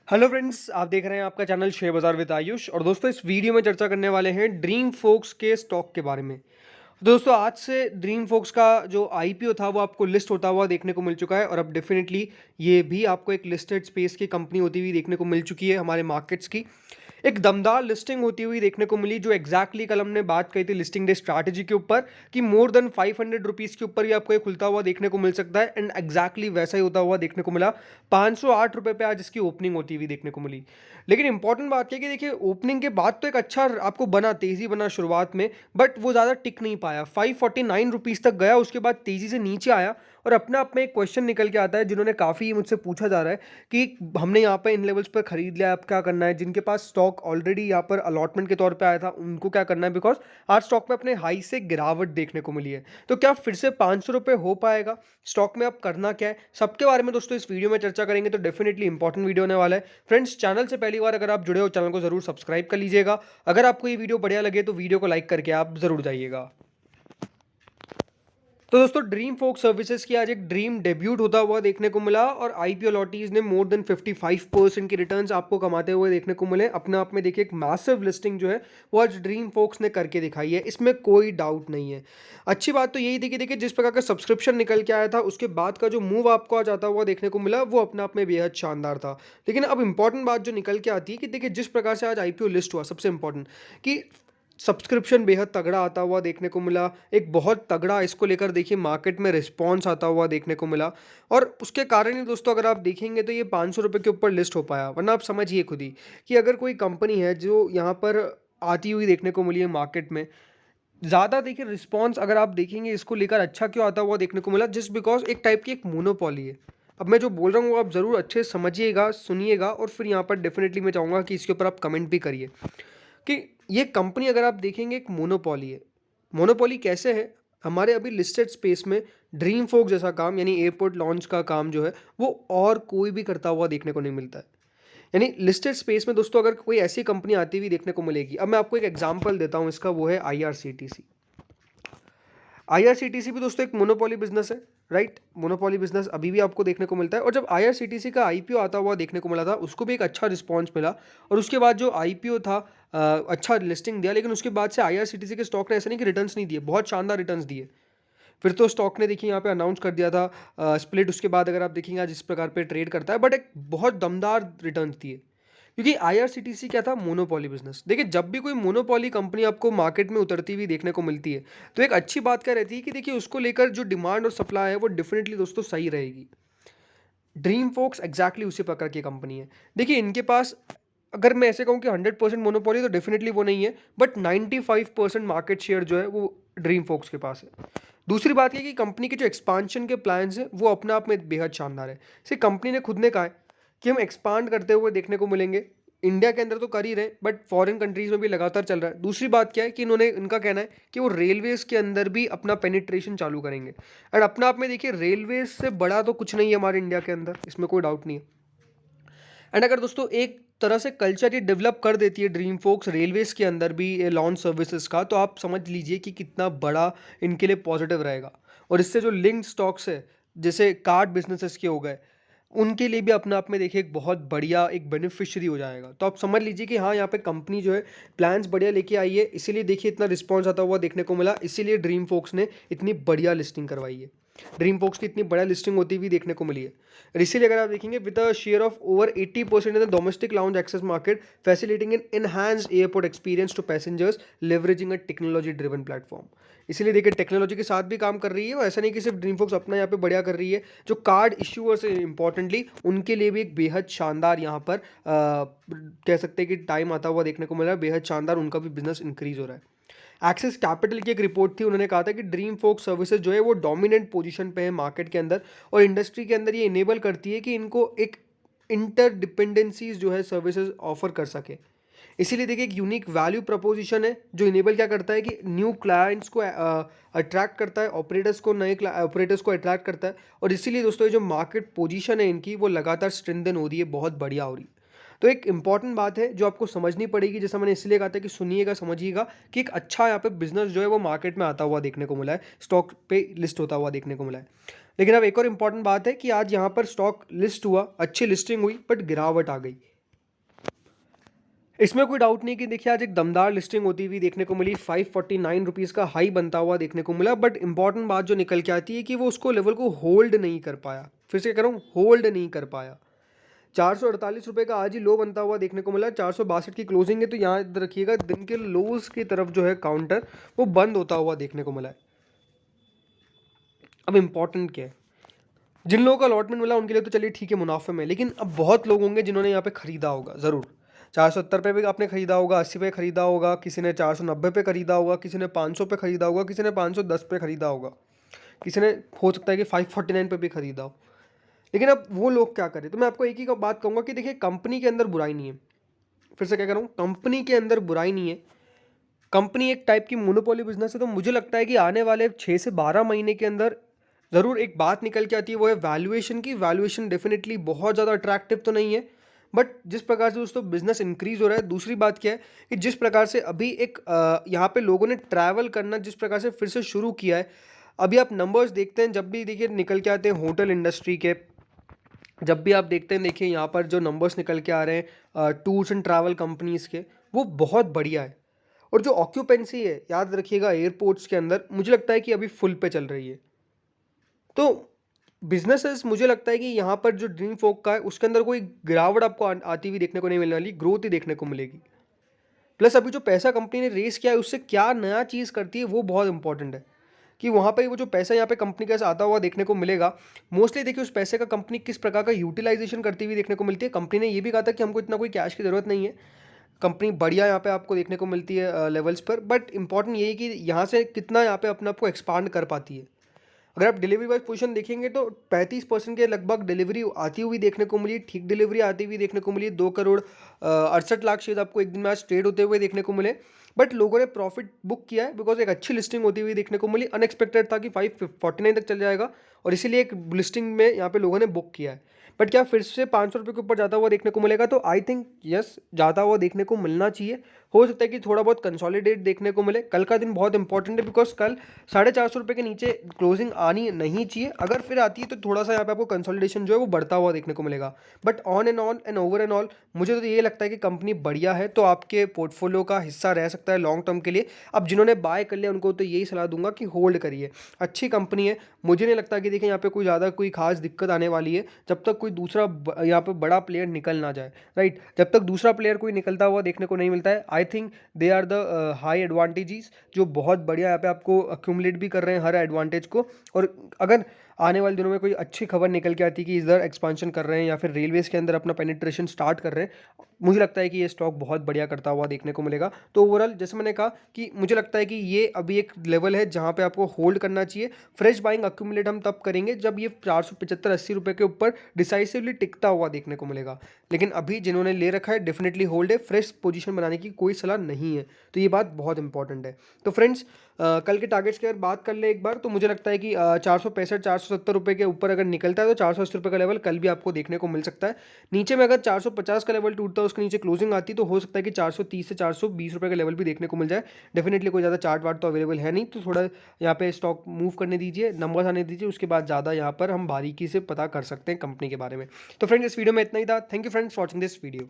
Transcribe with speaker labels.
Speaker 1: Hello friends, आप देख रहे हैं आपका चैनल शेयर बाजार विद आयुष। और दोस्तों, इस वीडियो में चर्चा करने वाले हैं ड्रीम फोक्स के स्टॉक के बारे में। दोस्तों, आज से ड्रीम फोक्स का जो आईपीओ था वो आपको लिस्ट होता हुआ देखने को मिल चुका है, और अब डेफिनेटली ये भी आपको एक लिस्टेड स्पेस की कंपनी होती हुई देखने को मिल चुकी है हमारे मार्केट्स की। एक दमदार लिस्टिंग होती हुई देखने को मिली, जो एग्जैक्टली कल हमने बात कही थी लिस्टिंग डे स्ट्रैटेजी के ऊपर कि मोर देन 500 रुपीज़ के ऊपर ही आपको ये खुलता हुआ देखने को मिल सकता है। एंड एग्जैक्टली वैसा ही होता हुआ देखने को मिला। 508 रुपये पे आज इसकी ओपनिंग होती हुई देखने को मिली। लेकिन इंपॉर्टेंट बात है कि देखिए, ओपनिंग के बाद तो एक अच्छा आपको बना, तेजी बना शुरुआत में, बट वो ज़्यादा टिक नहीं पाया। 549 रुपीज़ तक गया, उसके बाद तेज़ी से नीचे आया। और अपने आप में एक क्वेश्चन निकल के आता है, जिन्होंने काफ़ी मुझसे पूछा जा रहा है कि हमने यहाँ पे इन लेवल्स पर खरीद लिया, अब क्या करना है। जिनके पास स्टॉक ऑलरेडी यहाँ पर अलॉटमेंट के तौर पे आया था, उनको क्या करना है, बिकॉज आज स्टॉक में अपने हाई से गिरावट देखने को मिली है। तो क्या फिर से 500 रुपये हो पाएगा स्टॉक में? अब करना क्या है, सबके बारे में दोस्तों इस वीडियो में चर्चा करेंगे। तो डेफिनेटली इंपॉर्टेंट वीडियो होने वाला है। फ्रेंड्स, चैनल से पहली बार अगर आप जुड़े हो, चैनल को जरूर सब्सक्राइब कर लीजिएगा। अगर आपको ये वीडियो बढ़िया लगे तो वीडियो को लाइक करके आप जरूर जाइएगा। तो दोस्तों, ड्रीम फोक सर्विसेज की आज एक ड्रीम डेब्यूट होता हुआ देखने को मिला, और आईपीओ लॉटीज ने मोर देन 55% के रिटर्न्स आपको कमाते हुए देखने को मिले। अपने आप में देखिए, एक मैसिव लिस्टिंग जो है वो आज ड्रीम फोक्स ने करके दिखाई है, इसमें कोई डाउट नहीं है। अच्छी बात तो यही थी कि देखिए, जिस प्रकार का सब्सक्रिप्शन निकल के आया था, उसके बाद का जो मूव आपको आज आता हुआ देखने को मिला, वो अपने आप में बेहद शानदार था। लेकिन अब इंपॉर्टेंट बात जो निकल के आती है कि देखिए, जिस प्रकार से आज आईपीओ लिस्ट हुआ, सबसे इंपॉर्टेंट कि सब्सक्रिप्शन बेहद तगड़ा आता हुआ देखने को मिला। एक बहुत तगड़ा इसको लेकर देखिए मार्केट में रिस्पॉन्स आता हुआ देखने को मिला, और उसके कारण ही दोस्तों अगर आप देखेंगे तो ये 500 रुपये के ऊपर लिस्ट हो पाया। वरना आप समझिए खुद ही कि अगर कोई कंपनी है जो यहाँ पर आती हुई देखने को मिली है मार्केट में, ज़्यादा देखिए रिस्पॉन्स अगर आप देखेंगे इसको लेकर अच्छा क्यों आता हुआ देखने को मिला, जस्ट बिकॉज एक टाइप की एक मोनोपॉली है। अब मैं जो बोल रहा हूँ वो आप ज़रूर अच्छे से समझिएगा, सुनिएगा, और फिर यहाँ पर डेफिनेटली मैं चाहूँगा कि इसके ऊपर आप कमेंट भी करिए कि ये कंपनी अगर आप देखेंगे एक मोनोपॉली है। मोनोपॉली कैसे है? हमारे अभी लिस्टेड स्पेस में ड्रीम फोक जैसा काम, यानी एयरपोर्ट लॉन्च का काम जो है, वो और कोई भी करता हुआ देखने को नहीं मिलता है। यानी लिस्टेड स्पेस में दोस्तों अगर कोई ऐसी कंपनी आती हुई देखने को मिलेगी, अब मैं आपको एक एग्जांपल देता हूँ इसका, वो है आईआरसीटीसी। आईआरसीटीसी भी दोस्तों एक मोनोपोली बिजनेस है, राइट। मोनोपोली बिजनेस अभी भी आपको देखने को मिलता है, और जब आईआरसीटीसी का आईपीओ आता हुआ देखने को मिला था, उसको भी एक अच्छा रिस्पांस मिला। और उसके बाद जो आईपीओ था, अच्छा लिस्टिंग दिया, लेकिन उसके बाद से आईआरसीटीसी के स्टॉक ने ऐसा नहीं कि रिटर्न्स नहीं दिए, बहुत शानदार रिटर्न्स दिए। फिर तो स्टॉक ने देखिए यहाँ पे अनाउंस कर दिया था स्प्लिट, उसके बाद अगर आप देखेंगे आज इस प्रकार पे ट्रेड करता है, बट एक बहुत दमदार रिटर्न्स दिए। क्योंकि आईआरसीटीसी क्या था, मोनोपॉली बिजनेस। देखिए, जब भी कोई मोनोपॉली कंपनी आपको मार्केट में उतरती हुई देखने को मिलती है, तो एक अच्छी बात क्या रहती है कि देखिए, उसको लेकर जो डिमांड और सप्लाई है वो डेफिनेटली दोस्तों सही रहेगी। ड्रीम फोक्स एग्जैक्टली उसी प्रकार की कंपनी है। देखिए, इनके पास अगर मैं ऐसे कहूँ कि 100% मोनोपॉली, तो डेफिनेटली वो नहीं है, बट 95% मार्केट शेयर जो है वो ड्रीम फोक्स के पास है। दूसरी बात ये कि कंपनी के जो एक्सपांशन के प्लान्स हैं वो अपने आप में बेहद शानदार है। सिर्फ कंपनी ने खुद ने कहा है कि हम एक्सपांड करते हुए देखने को मिलेंगे। इंडिया के अंदर तो कर ही रहे, बट फॉरेन कंट्रीज में भी लगातार चल रहा है। दूसरी बात क्या है कि इनका कहना है कि वो रेलवेज के अंदर भी अपना पेनिट्रेशन चालू करेंगे। एंड अपने आप में देखिए, रेलवेज से बड़ा तो कुछ नहीं है हमारे इंडिया के अंदर, इसमें कोई डाउट नहीं है। एंड अगर दोस्तों एक तरह से कल्चर ये डेवलप कर देती है ड्रीम फोक्स रेलवेज के अंदर भी लॉन्च सर्विसेज का, तो आप समझ लीजिए कि कितना बड़ा इनके लिए पॉजिटिव रहेगा। और इससे जो लिंक्ड स्टॉक्स है, जैसे कार्ड बिजनेसेस के हो गए, उनके लिए भी अपने आप में देखिए एक बहुत बढ़िया एक बेनिफिशियरी हो जाएगा। तो आप समझ लीजिए कि हाँ, यहाँ पे कंपनी जो है प्लान्स बढ़िया लेके आई है, इसीलिए देखिए इतना रिस्पॉन्स आता हुआ देखने को मिला, इसीलिए ड्रीम फोक्स ने इतनी बढ़िया लिस्टिंग करवाई है। ड्रीम फोक्स की इतनी बढ़िया लिस्टिंग होती हुई देखने को मिली है। और इसीलिए अगर आप देखेंगे, with a share of over 80% in the domestic lounge access market, facilitating an enhanced airport experience to passengers, leveraging a technology driven platform. इसीलिए देखिए, टेक्नोलॉजी के साथ भी काम कर रही है, और ऐसा नहीं कि सिर्फ ड्रीम फोक्स अपना यहाँ पे बढ़िया कर रही है, जो कार्ड इश्यूअर्स है इंपॉर्टेंटली, उनके लिए भी एक बेहद शानदार यहाँ पर कह सकते हैं कि टाइम आता हुआ देखने को मिला है। बेहद शानदार उनका भी बिजनेस इंक्रीज हो रहा है। एक्सिस कैपिटल की एक रिपोर्ट थी, उन्होंने कहा था कि ड्रीम फोक सर्विसेज जो है वो डोमिनेंट पोजीशन पे है मार्केट के अंदर, और इंडस्ट्री के अंदर ये इनेबल करती है कि इनको एक इंटरडिपेंडेंसीज जो है सर्विसेज ऑफर कर सके। इसीलिए देखिए, एक यूनिक वैल्यू प्रपोजिशन है जो इनेबल क्या करता है कि न्यू क्लाइंट्स को अट्रैक्ट करता है, ऑपरेटर्स को नए ऑपरेटर्स को अट्रैक्ट करता है। और इसीलिए दोस्तों ये जो मार्केट पोजीशन है इनकी, वो लगातार स्ट्रेंथन हो रही है, बहुत बढ़िया हो रही है। तो एक इंपॉर्टेंट बात है जो आपको समझनी पड़ेगी, जैसा मैंने इसलिए कहा था कि सुनिएगा, समझिएगा कि एक अच्छा यहाँ पे बिजनेस जो है वो मार्केट में आता हुआ देखने को मिला है, स्टॉक पे लिस्ट होता हुआ देखने को मिला है। लेकिन अब एक और इंपॉर्टेंट बात है कि आज यहाँ पर स्टॉक लिस्ट हुआ, अच्छी लिस्टिंग हुई, बट गिरावट आ गई। इसमें कोई डाउट नहीं कि देखिए आज एक दमदार लिस्टिंग होती हुई देखने को मिली, 549 रुपीज़ का हाई बनता हुआ देखने को मिला, बट इंपॉर्टेंट बात जो निकल के आती है कि वो उसको लेवल को होल्ड नहीं कर पाया। फिर से कह रहा हूँ, होल्ड नहीं कर पाया। 448 रुपये का आज ही लो बनता हुआ देखने को मिला, 462 की क्लोजिंग है, तो यहाँ याद रखिएगा दिन के लोज की तरफ जो है काउंटर वो बंद होता हुआ देखने को मिला है। अब इम्पॉर्टेंट क्या है, जिन लोगों का अलॉटमेंट मिला उनके लिए तो चलिए ठीक है, मुनाफे में, लेकिन अब बहुत लोग होंगे जिन्होंने यहाँ पे खरीदा होगा ज़रूर। 470 पे आपने खरीदा होगा, 80 पे खरीदा होगा, किसी ने 490 पे खरीदा होगा, किसी ने 500 पे खरीदा होगा, किसी ने 510 पे खरीदा होगा, किसी ने हो सकता है कि 549 पे भी खरीदा हो। लेकिन अब वो लोग क्या करें, तो मैं आपको एक ही बात कहूँगा कि देखिए कंपनी के अंदर बुराई नहीं है। फिर से क्या कह रहा हूँ, कंपनी के अंदर बुराई नहीं है। कंपनी एक टाइप की मोनोपोली बिजनेस है, तो मुझे लगता है कि आने वाले 6 से 12 महीने के अंदर ज़रूर एक बात निकल के आती है, वो है वैल्यूएशन की। वैल्यूएशन डेफिनेटली बहुत ज़्यादा अट्रैक्टिव तो नहीं है, बट जिस प्रकार से दोस्तों बिजनेस इंक्रीज हो रहा है, दूसरी बात क्या है कि जिस प्रकार से अभी एक यहाँ पे लोगों ने ट्रैवल करना जिस प्रकार से फिर से शुरू किया है, अभी आप नंबर्स देखते हैं जब भी देखिए निकल के आते हैं होटल इंडस्ट्री के, जब भी आप देखते हैं देखिए यहाँ पर जो नंबर्स निकल के आ रहे हैं टूर्स एंड ट्रैवल कंपनीज़ के, वो बहुत बढ़िया है। और जो ऑक्यूपेंसी है, याद रखिएगा एयरपोर्ट्स के अंदर मुझे लगता है कि अभी फुल पे चल रही है। तो बिजनेसेस मुझे लगता है कि यहाँ पर जो ड्रीम फोक का है उसके अंदर कोई गिरावट आपको आती हुई देखने को नहीं मिलने वाली, ग्रोथ ही देखने को मिलेगी। प्लस अभी जो पैसा कंपनी ने रेस किया है उससे क्या नया चीज़ करती है वो बहुत इंपॉर्टेंट है, कि वहाँ पे वो जो पैसा यहाँ पे कंपनी के साथ आता हुआ देखने को मिलेगा। मोस्टली देखिए उस पैसे का कंपनी किस प्रकार का यूटिलाइजेशन करती हुई देखने को मिलती है। कंपनी ने ये भी कहा था कि हमको इतना कोई कैश की ज़रूरत नहीं है, कंपनी बढ़िया यहाँ पे आपको देखने को मिलती है लेवल्स पर, बट इंपॉर्टेंट ये है कि यहाँ से कितना यहाँ पे अपने आप को एक्सपांड कर पाती है। अगर आप डिलीवरी वाइज पोजीशन देखेंगे तो 35% के लगभग डिलीवरी आती हुई देखने को मिली, ठीक डिलीवरी आती हुई देखने को मिली। 2 करोड़ 68 लाख शेयर आपको एक दिन में आज ट्रेड होते हुए देखने को मिले, बट लोगों ने प्रॉफिट बुक किया है बिकॉज एक अच्छी लिस्टिंग होती हुई देखने को मिली। अनएक्सपेक्टेड था कि 549 तक चल जाएगा और इसीलिए एक लिस्टिंग में यहाँ पे लोगों ने बुक किया है। बट क्या फिर से 500 रुपये के ऊपर जाता हुआ देखने को मिलेगा, तो आई थिंक यस जाता हुआ देखने को मिलना चाहिए। हो सकता है कि थोड़ा बहुत कंसोलिडेट देखने को मिले। कल का दिन बहुत इंपॉर्टेंट है बिकॉज कल 450 रुपये के नीचे क्लोजिंग आनी नहीं चाहिए, अगर फिर आती है तो थोड़ा सा यहाँ पे आपको कंसोलिडेशन जो है वो बढ़ता हुआ देखने को मिलेगा। But on and over and all मुझे तो ये लगता है कि कंपनी बढ़िया है, तो आपके पोर्टफोलियो का हिस्सा रह सकता है लॉन्ग टर्म के लिए। अब जिन्होंने बाय कर लिया उनको तो यही सलाह दूंगा कि होल्ड करिए, अच्छी कंपनी है। मुझे नहीं लगता कि देखिए यहाँ पे कोई ज़्यादा कोई खास दिक्कत आने वाली है जब तक कोई दूसरा यहाँ पे बड़ा प्लेयर निकल ना जाए, राइट। जब तक दूसरा प्लेयर कोई निकलता हुआ देखने को नहीं मिलता है, I think they are the high advantages जो बहुत बढ़िया यहाँ पे आपको अक्यूमुलेट भी कर रहे हैं हर एडवांटेज को। और अगर आने वाले दिनों में कोई अच्छी खबर निकल के आती है कि इधर एक्सपांशन कर रहे हैं या फिर रेलवेज़ के अंदर अपना पेनिट्रेशन स्टार्ट कर रहे हैं, मुझे लगता है कि ये स्टॉक बहुत बढ़िया करता हुआ देखने को मिलेगा। तो ओवरऑल जैसे मैंने कहा कि मुझे लगता है कि ये अभी एक लेवल है जहाँ पे आपको होल्ड करना चाहिए। फ्रेश बाइंग अक्यूमुलेट हम तब करेंगे जब ये 475-80 रुपये के ऊपर डिसाइसिवली टिकता हुआ देखने को मिलेगा। लेकिन अभी जिन्होंने ले रखा है डेफिनेटली होल्ड है, फ्रेश पोजीशन बनाने की कोई सलाह नहीं है, तो ये बात बहुत इंपॉर्टेंट है। तो फ्रेंड्स कल के टारगेट्स की अगर बात कर ले एक बार, तो मुझे लगता है कि 465-470 रुपये के ऊपर अगर निकलता है तो 480 रुपये का लेवल कल भी आपको देखने को मिल सकता है। नीचे में अगर 450 का लेवल टूटता है, उसके नीचे क्लोजिंग आती तो हो सकता है कि 430 से 420 रुपये का लेवल भी देखने को मिल जाए। डेफिनेटली कोई ज़्यादा चार्ट वार्ट तो अवेलेबल है नहीं, तो थोड़ा यहाँ पे स्टॉक मूव करने दीजिए, नंबर्स आने दीजिए, उसके बाद ज़्यादा यहाँ पर हम बारीकी से पता कर सकते हैं कंपनी के बारे में। तो फ्रेंड्स इस वीडियो में इतना ही था। Thank you friends for watching this video.